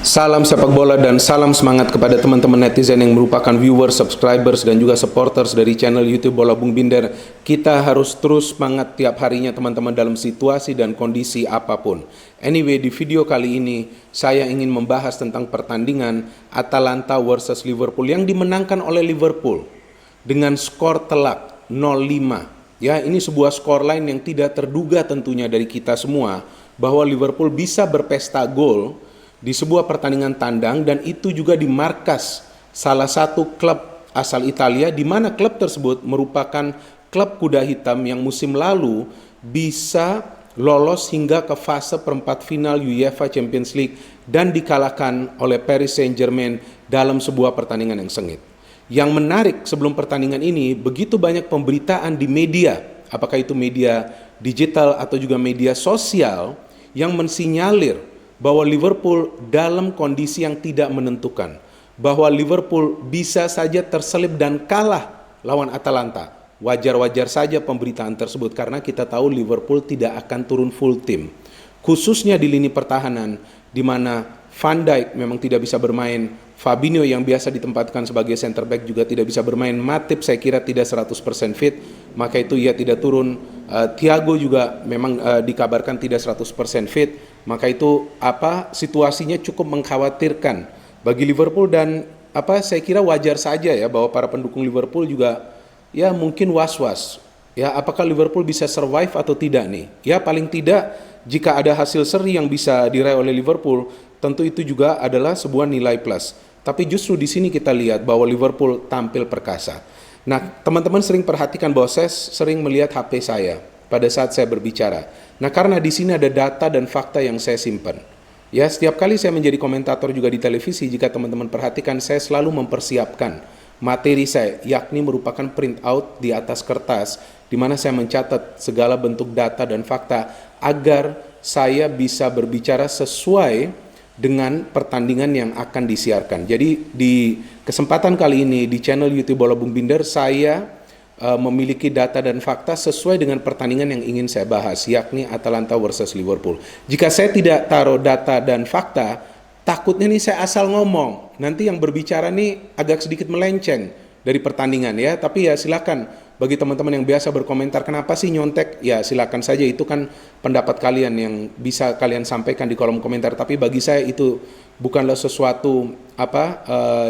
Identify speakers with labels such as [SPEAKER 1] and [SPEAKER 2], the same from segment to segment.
[SPEAKER 1] Salam sepak bola dan salam semangat kepada teman-teman netizen yang merupakan viewers, subscribers, dan juga supporters dari channel YouTube Bola Bung Binder. Kita harus terus semangat tiap harinya teman-teman dalam situasi dan kondisi apapun. Anyway, di video kali ini saya ingin membahas tentang pertandingan Atalanta versus Liverpool yang dimenangkan oleh Liverpool dengan skor telak 0-5. Ya, ini sebuah skor lain yang tidak terduga tentunya dari kita semua bahwa Liverpool bisa berpesta gol di sebuah pertandingan tandang, dan itu juga di markas salah satu klub asal Italia, di mana klub tersebut merupakan klub kuda hitam yang musim lalu bisa lolos hingga ke fase perempat final UEFA Champions League dan dikalahkan oleh Paris Saint-Germain dalam sebuah pertandingan yang sengit. Yang menarik sebelum pertandingan ini, begitu banyak pemberitaan di media, apakah itu media digital atau juga media sosial, yang mensinyalir bahwa Liverpool dalam kondisi yang tidak menentukan, bahwa Liverpool bisa saja terselip dan kalah lawan Atalanta. Wajar-wajar saja pemberitaan tersebut karena kita tahu Liverpool tidak akan turun full tim, khususnya di lini pertahanan, di mana Van Dijk memang tidak bisa bermain, Fabinho yang biasa ditempatkan sebagai center back juga tidak bisa bermain, Matip saya kira tidak 100% fit, maka itu ia tidak turun. Thiago juga memang dikabarkan tidak 100% fit, maka itu situasinya cukup mengkhawatirkan bagi Liverpool, dan saya kira wajar saja ya bahwa para pendukung Liverpool juga ya mungkin was-was ya, apakah Liverpool bisa survive atau tidak nih. Ya paling tidak jika ada hasil seri yang bisa diraih oleh Liverpool, tentu itu juga adalah sebuah nilai plus. Tapi justru di sini kita lihat bahwa Liverpool tampil perkasa. Nah, teman-teman sering perhatikan bahwa saya sering melihat HP saya pada saat saya berbicara. Nah, karena di sini ada data dan fakta yang saya simpan. Ya, setiap kali saya menjadi komentator juga di televisi, jika teman-teman perhatikan, saya selalu mempersiapkan materi saya, yakni merupakan print out di atas kertas, di mana saya mencatat segala bentuk data dan fakta agar saya bisa berbicara sesuai dengan pertandingan yang akan disiarkan. Jadi di kesempatan kali ini di channel YouTube Bola Bung Binder, saya memiliki data dan fakta sesuai dengan pertandingan yang ingin saya bahas, yakni Atalanta versus Liverpool. Jika saya tidak taruh data dan fakta, takutnya nih saya asal ngomong, nanti yang berbicara nih agak sedikit melenceng dari pertandingan ya. Tapi ya silakan, bagi teman-teman yang biasa berkomentar kenapa sih nyontek, ya silakan saja, itu kan pendapat kalian yang bisa kalian sampaikan di kolom komentar. Tapi bagi saya itu bukanlah sesuatu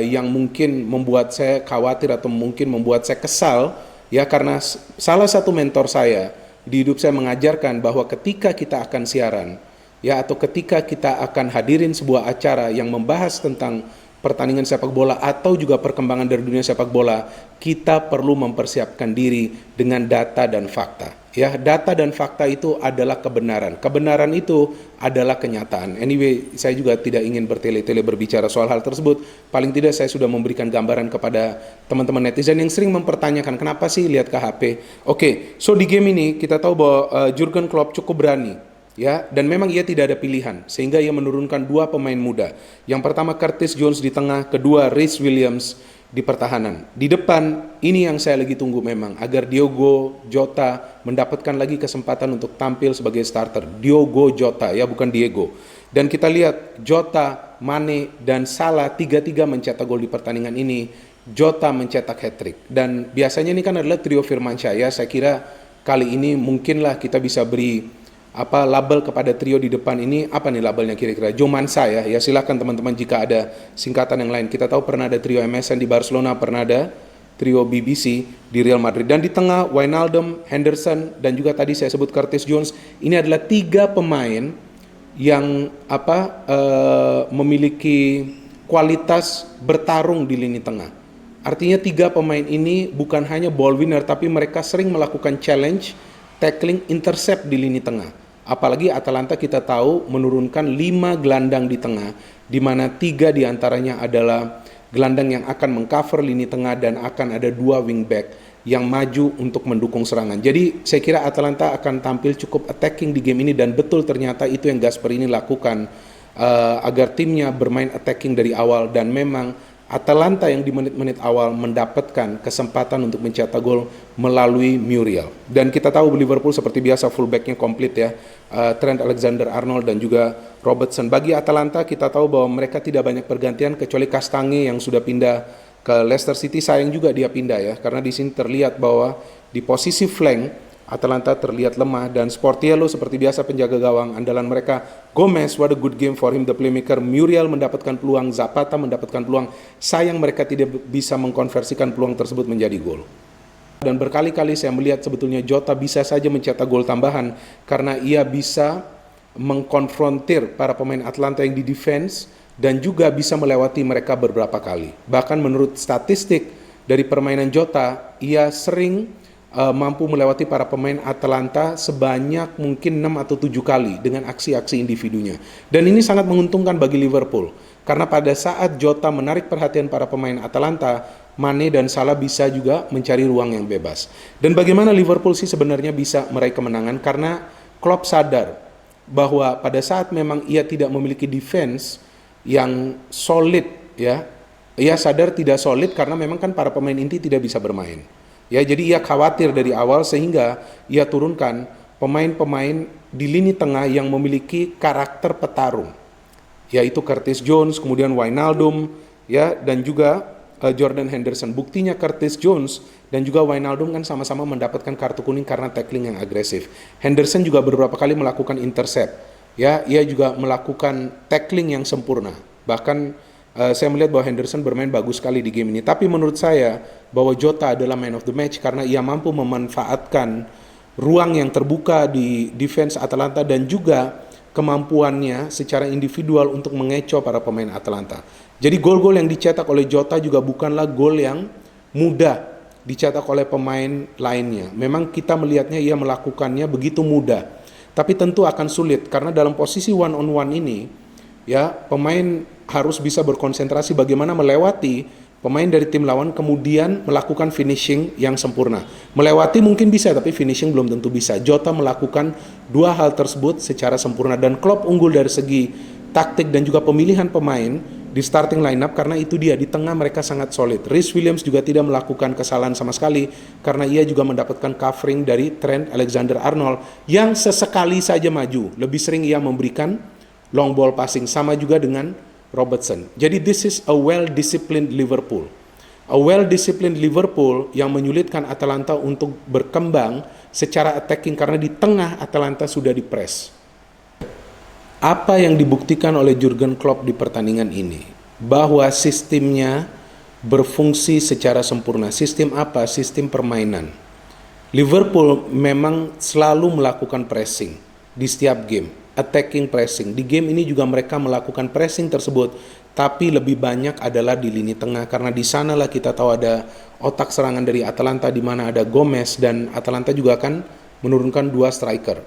[SPEAKER 1] yang mungkin membuat saya khawatir atau mungkin membuat saya kesal ya, karena salah satu mentor saya di hidup saya mengajarkan bahwa ketika kita akan siaran ya, atau ketika kita akan hadirin sebuah acara yang membahas tentang pertandingan sepak bola atau juga perkembangan dari dunia sepak bola, kita perlu mempersiapkan diri dengan data dan fakta. Ya, data dan fakta itu adalah kebenaran. Kebenaran itu adalah kenyataan. Anyway, saya juga tidak ingin bertele-tele berbicara soal hal tersebut. Paling tidak saya sudah memberikan gambaran kepada teman-teman netizen yang sering mempertanyakan kenapa sih lihat ke HP. Oke, so di game ini kita tahu bahwa Jurgen Klopp cukup berani. Ya, dan memang ia tidak ada pilihan sehingga ia menurunkan dua pemain muda. Yang pertama Curtis Jones di tengah, kedua Reece Williams di pertahanan. Di depan ini yang saya lagi tunggu memang, agar Diogo Jota mendapatkan lagi kesempatan untuk tampil sebagai starter. Diogo Jota ya, bukan Diego. Dan kita lihat Jota, Mane dan Salah tiga-tiga mencetak gol di pertandingan ini. Jota mencetak hat-trick. Dan biasanya ini kan adalah trio Firmansyah ya. Saya kira kali ini mungkinlah kita bisa beri label kepada trio di depan ini. Apa nih labelnya kira-kira? Jomansa ya. Ya silakan teman-teman jika ada singkatan yang lain. Kita tahu pernah ada trio MSN di Barcelona, pernah ada trio BBC di Real Madrid. Dan di tengah Wijnaldum, Henderson, dan juga tadi saya sebut Curtis Jones. Ini adalah tiga pemain yang memiliki kualitas bertarung di lini tengah. Artinya tiga pemain ini bukan hanya ball winner, tapi mereka sering melakukan challenge, tackling, intercept di lini tengah. Apalagi Atalanta kita tahu menurunkan 5 gelandang di tengah, di mana 3 diantaranya adalah gelandang yang akan mengcover lini tengah dan akan ada 2 wingback yang maju untuk mendukung serangan. Jadi saya kira Atalanta akan tampil cukup attacking di game ini, dan betul ternyata itu yang Gasperini lakukan agar timnya bermain attacking dari awal. Dan memang Atalanta yang di menit-menit awal mendapatkan kesempatan untuk mencetak gol melalui Muriel. Dan kita tahu Liverpool seperti biasa fullbacknya komplit ya, Trent Alexander-Arnold dan juga Robertson. Bagi Atalanta kita tahu bahwa mereka tidak banyak pergantian kecuali Castagne yang sudah pindah ke Leicester City. Sayang juga dia pindah ya, karena di sini terlihat bahwa di posisi flank Atalanta terlihat lemah, dan Sportiello seperti biasa penjaga gawang andalan mereka. Gomez, what a good game for him, the playmaker. Muriel mendapatkan peluang, Zapata mendapatkan peluang. Sayang mereka tidak bisa mengkonversikan peluang tersebut menjadi gol. Dan berkali-kali saya melihat sebetulnya Jota bisa saja mencetak gol tambahan karena ia bisa mengkonfrontir para pemain Atalanta yang di defense dan juga bisa melewati mereka beberapa kali. Bahkan menurut statistik dari permainan Jota, ia sering mampu melewati para pemain Atalanta sebanyak mungkin 6 atau 7 kali dengan aksi-aksi individunya. Dan ini sangat menguntungkan bagi Liverpool, karena pada saat Jota menarik perhatian para pemain Atalanta, Mane dan Salah bisa juga mencari ruang yang bebas. Dan bagaimana Liverpool sih sebenarnya bisa meraih kemenangan? Karena Klopp sadar bahwa pada saat memang ia tidak memiliki defense yang solid ya, ia sadar tidak solid karena memang kan para pemain inti tidak bisa bermain. Ya, jadi ia khawatir dari awal sehingga ia turunkan pemain-pemain di lini tengah yang memiliki karakter petarung, yaitu Curtis Jones, kemudian Wijnaldum, ya, dan juga Jordan Henderson. Buktinya Curtis Jones dan juga Wijnaldum kan sama-sama mendapatkan kartu kuning karena tackling yang agresif. Henderson juga beberapa kali melakukan intercept, ya, ia juga melakukan tackling yang sempurna. Bahkan saya melihat bahwa Henderson bermain bagus sekali di game ini. Tapi menurut saya bahwa Jota adalah man of the match karena ia mampu memanfaatkan ruang yang terbuka di defense Atalanta dan juga kemampuannya secara individual untuk mengecoh para pemain Atalanta. Jadi gol-gol yang dicetak oleh Jota juga bukanlah gol yang mudah dicetak oleh pemain lainnya. Memang kita melihatnya ia melakukannya begitu mudah, tapi tentu akan sulit karena dalam posisi one on one ini ya, pemain harus bisa berkonsentrasi bagaimana melewati pemain dari tim lawan kemudian melakukan finishing yang sempurna. Melewati mungkin bisa, tapi finishing belum tentu bisa. Jota melakukan dua hal tersebut secara sempurna dan Klopp unggul dari segi taktik dan juga pemilihan pemain di starting lineup karena itu dia di tengah mereka sangat solid. Reece Williams juga tidak melakukan kesalahan sama sekali karena ia juga mendapatkan covering dari Trent Alexander-Arnold yang sesekali saja maju. Lebih sering ia memberikan long ball passing, sama juga dengan Robertson. Jadi this is a well-disciplined Liverpool. A well-disciplined Liverpool yang menyulitkan Atalanta untuk berkembang secara attacking karena di tengah Atalanta sudah di-press. Apa yang dibuktikan oleh Jurgen Klopp di pertandingan ini? Bahwa sistemnya berfungsi secara sempurna. Sistem apa? Sistem permainan. Liverpool memang selalu melakukan pressing di setiap game. Attacking pressing. Di game ini juga mereka melakukan pressing tersebut, tapi lebih banyak adalah di lini tengah karena di sanalah kita tahu ada otak serangan dari Atalanta di mana ada Gomez dan Atalanta juga akan menurunkan dua striker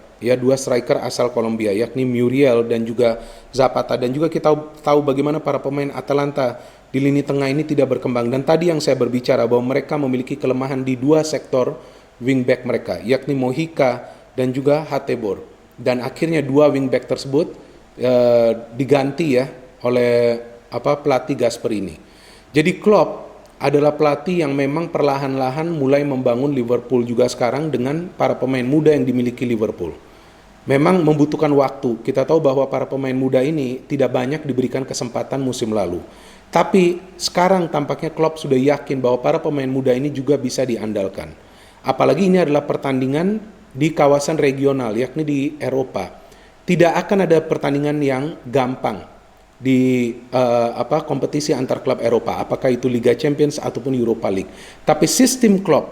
[SPEAKER 1] asal Kolombia yakni Muriel dan juga Zapata, dan juga kita tahu bagaimana para pemain Atalanta di lini tengah ini tidak berkembang. Dan tadi yang saya berbicara bahwa mereka memiliki kelemahan di dua sektor wingback mereka yakni Mojica dan juga Hateboer. Dan akhirnya dua wingback tersebut diganti ya oleh pelatih Gasperini. Jadi Klopp adalah pelatih yang memang perlahan-lahan mulai membangun Liverpool juga sekarang dengan para pemain muda yang dimiliki Liverpool. Memang membutuhkan waktu. Kita tahu bahwa para pemain muda ini tidak banyak diberikan kesempatan musim lalu. Tapi sekarang tampaknya Klopp sudah yakin bahwa para pemain muda ini juga bisa diandalkan. Apalagi ini adalah pertandingan di kawasan regional, yakni di Eropa. Tidak akan ada pertandingan yang gampang di kompetisi antar klub Eropa, apakah itu Liga Champions ataupun Europa League. Tapi sistem Klopp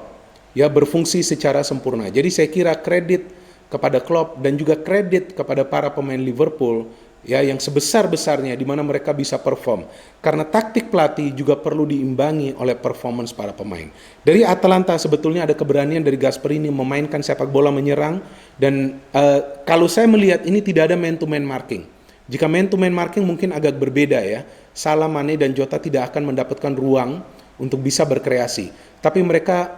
[SPEAKER 1] ya berfungsi secara sempurna. Jadi saya kira kredit kepada Klopp dan juga kredit kepada para pemain Liverpool ya yang sebesar-besarnya di mana mereka bisa perform. Karena taktik pelatih juga perlu diimbangi oleh performance para pemain. Dari Atalanta sebetulnya ada keberanian dari Gasperini memainkan sepak bola menyerang dan kalau saya melihat ini tidak ada man-to-man marking. Jika man-to-man marking mungkin agak berbeda ya. Salah, Mane dan Jota tidak akan mendapatkan ruang untuk bisa berkreasi. Tapi mereka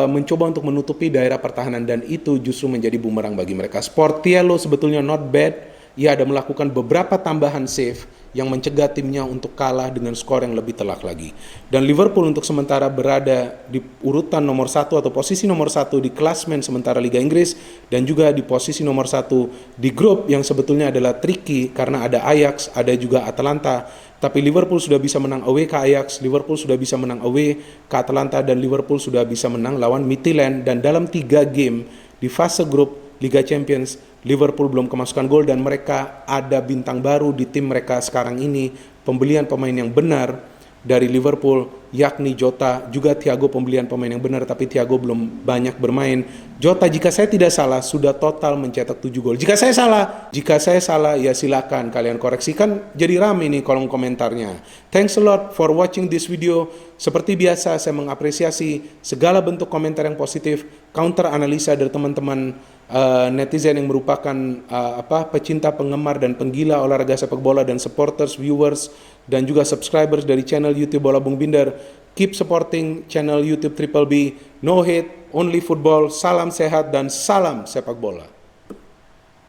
[SPEAKER 1] mencoba untuk menutupi daerah pertahanan dan itu justru menjadi bumerang bagi mereka. Sportiello sebetulnya not bad. Ia ada melakukan beberapa tambahan save yang mencegah timnya untuk kalah dengan skor yang lebih telak lagi. Dan Liverpool untuk sementara berada di urutan nomor 1 atau posisi nomor 1 di klasmen sementara Liga Inggris, dan juga di posisi nomor 1 di grup yang sebetulnya adalah tricky karena ada Ajax, ada juga Atalanta. Tapi Liverpool sudah bisa menang away ke Ajax, Liverpool sudah bisa menang away ke Atalanta, dan Liverpool sudah bisa menang lawan Midtjylland. Dan dalam 3 game di fase grup Liga Champions, Liverpool belum kemasukan gol, dan mereka ada bintang baru di tim mereka sekarang ini. Pembelian pemain yang benar dari Liverpool, yakni Jota, juga Thiago pembelian pemain yang benar, tapi Thiago belum banyak bermain. Jota, jika saya tidak salah, sudah total mencetak 7 gol. Jika saya salah ya silakan kalian koreksikan, jadi rame nih kolom komentarnya. Thanks a lot for watching this video. Seperti biasa, saya mengapresiasi segala bentuk komentar yang positif, counter analisa dari teman-teman netizen yang merupakan pecinta, penggemar, dan penggila olahraga sepak bola, dan supporters, viewers, dan juga subscribers dari channel YouTube Bola Bung Binder. Keep supporting channel YouTube Triple B. No hate, only football. Salam sehat dan salam sepak bola.